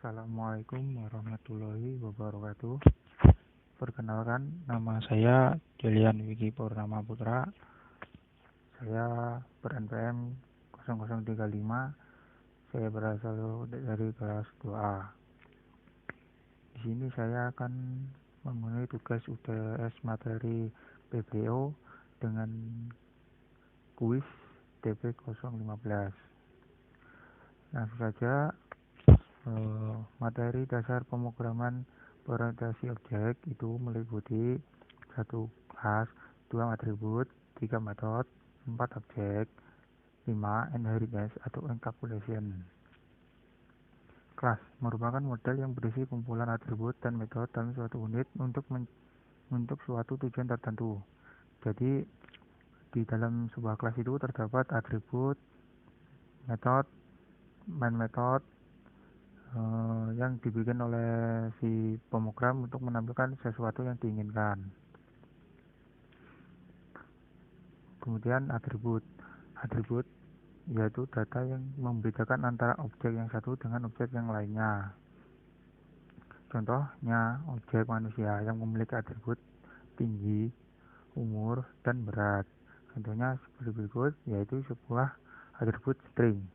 Assalamualaikum warahmatullahi wabarakatuh. Perkenalkan, nama saya Julian Wiki Purnama Putra. Saya ber-NPM 0035. Saya berasal dari kelas 2A. Di sini saya akan memenuhi tugas UTS materi PBO dengan kuis TP 015. Langsung saja. Materi dasar pemrograman berorientasi objek itu meliputi 1 kelas, 2 atribut, 3 metode, 4 objek, 5 inheritance atau encapsulation. Kelas merupakan model yang berisi kumpulan atribut dan metode dalam suatu unit untuk suatu tujuan tertentu. Jadi di dalam sebuah kelas itu terdapat atribut, metode, main method yang dibikin oleh si pemrogram untuk menampilkan sesuatu yang diinginkan. Kemudian atribut yaitu data yang membedakan antara objek yang satu dengan objek yang lainnya. Contohnya objek manusia yang memiliki atribut tinggi, umur, dan berat. Contohnya seperti berikut, yaitu sebuah atribut string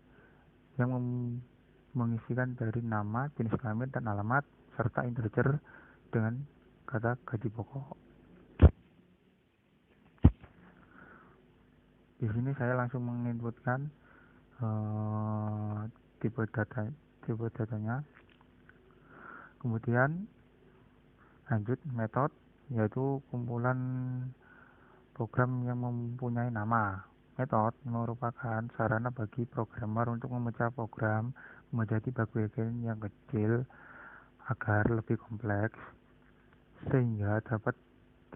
yang mengisikan dari nama, jenis kelamin, dan alamat, serta integer dengan kata gaji pokok. Di sini saya langsung menginputkan tipe datanya. Kemudian lanjut metode, yaitu kumpulan program yang mempunyai nama. Metode merupakan sarana bagi programmer untuk memecah program menjadi bagian yang kecil agar lebih kompleks sehingga dapat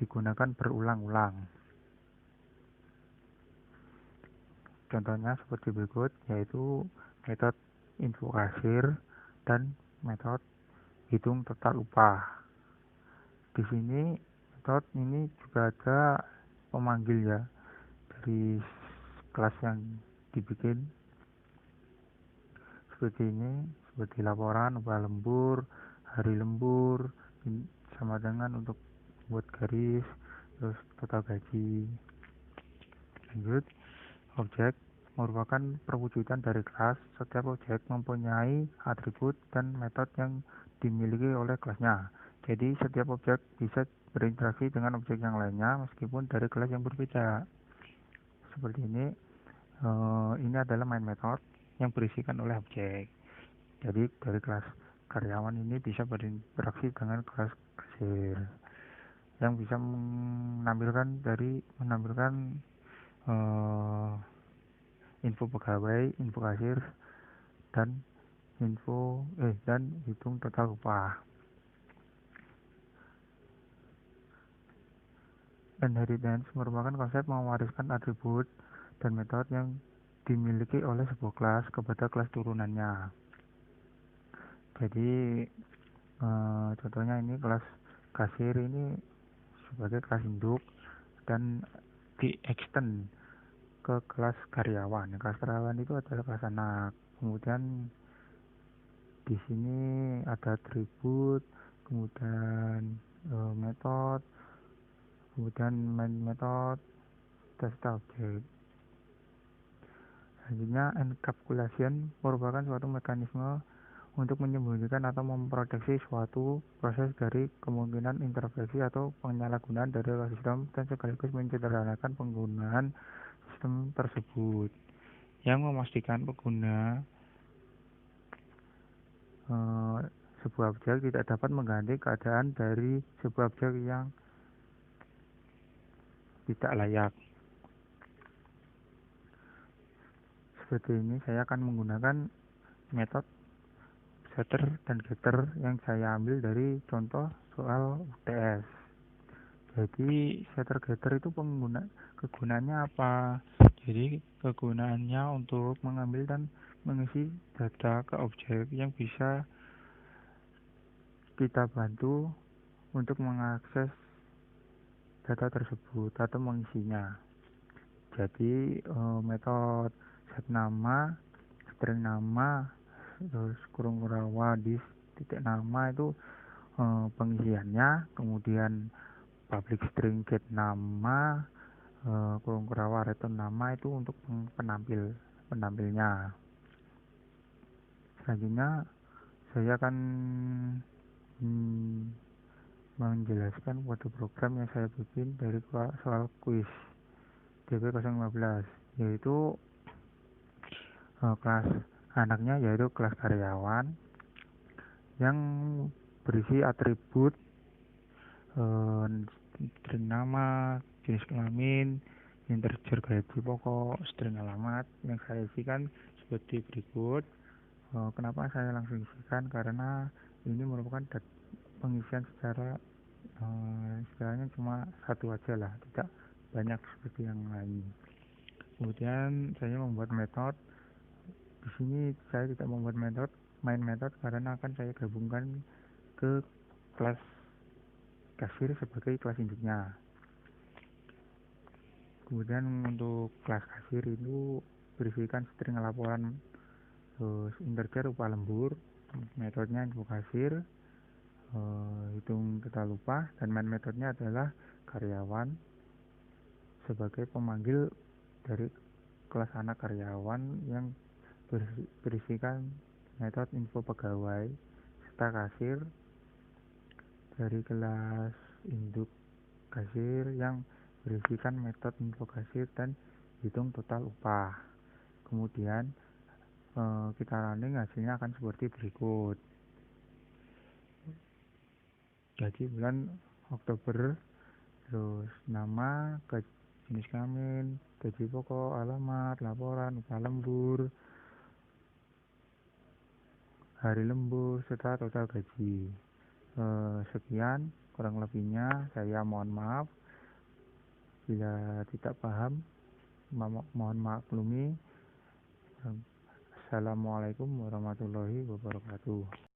digunakan berulang-ulang. Contohnya seperti berikut, yaitu metode info kasir dan metode hitung total upah. Di sini metode ini juga ada pemanggil ya dari kelas yang dibikin seperti ini, seperti laporan upah lembur, hari lembur, sama dengan untuk buat garis, terus total gaji. Lanjut, objek merupakan perwujudan dari kelas. Setiap objek mempunyai atribut dan metode yang dimiliki oleh kelasnya. Jadi setiap objek bisa berinteraksi dengan objek yang lainnya meskipun dari kelas yang berbeda. Seperti ini. Ini adalah main method yang berisikan oleh objek. Jadi dari kelas karyawan ini bisa berinteraksi dengan kelas kasir yang bisa menampilkan info pegawai, info kasir, dan hitung total upah. Inheritance merupakan konsep mewariskan atribut dan metode yang dimiliki oleh sebuah kelas kepada kelas turunannya. Jadi contohnya ini kelas kasir ini sebagai kelas induk dan di extend ke kelas karyawan. Kelas karyawan itu adalah kelas anak. Kemudian di sini ada atribut, kemudian metode, kemudian main method, serta objek. Selanjutnya, encapsulation merupakan suatu mekanisme untuk menyembunyikan atau memproteksi suatu proses dari kemungkinan intervensi atau penyalahgunaan dari sistem dan sekaligus menyederhanakan penggunaan sistem tersebut, yang memastikan pengguna sebuah objek tidak dapat mengganti keadaan dari sebuah objek yang tidak layak. Seperti ini saya akan menggunakan metode setter dan getter yang saya ambil dari contoh soal UTS. Jadi setter getter itu kegunaannya apa? Jadi kegunaannya untuk mengambil dan mengisi data ke objek yang bisa kita bantu untuk mengakses data tersebut atau mengisinya. Jadi metode set nama, string nama, terus kurung rawa disk titik nama itu pengisiannya, kemudian public string get nama, kurung kerawa return nama itu untuk penampilnya. Selanjutnya saya akan menjelaskan kode program yang saya bikin dari soal kuis DP015, yaitu kelas anaknya yaitu kelas karyawan yang berisi atribut string nama, jenis kelamin, integer gaji pokok, string alamat yang saya isikan seperti berikut. Kenapa saya langsung isikan? Karena ini merupakan pengisian secara istilahnya cuma satu aja lah, tidak banyak seperti yang lain. Kemudian saya membuat metode. Di sini saya tidak membuat main method karena akan saya gabungkan ke kelas kasir sebagai kelas induknya. Kemudian untuk kelas kasir itu berisikan string laporan, terus integer upah lembur, metodenya info kasir, hitung kita lupa, dan main metodenya adalah karyawan sebagai pemanggil dari kelas anak karyawan yang berisikan metode info pegawai serta kasir dari kelas induk kasir yang berisikan metode info kasir dan hitung total upah. Kemudian kita running, hasilnya akan seperti berikut. Gaji bulan Oktober, terus nama, jenis kelamin, gaji pokok, alamat, laporan, upah lembur, hari lembur, serta total gaji. Sekian kurang lebihnya, saya mohon maaf bila tidak paham, mohon maklumi. Assalamualaikum warahmatullahi wabarakatuh.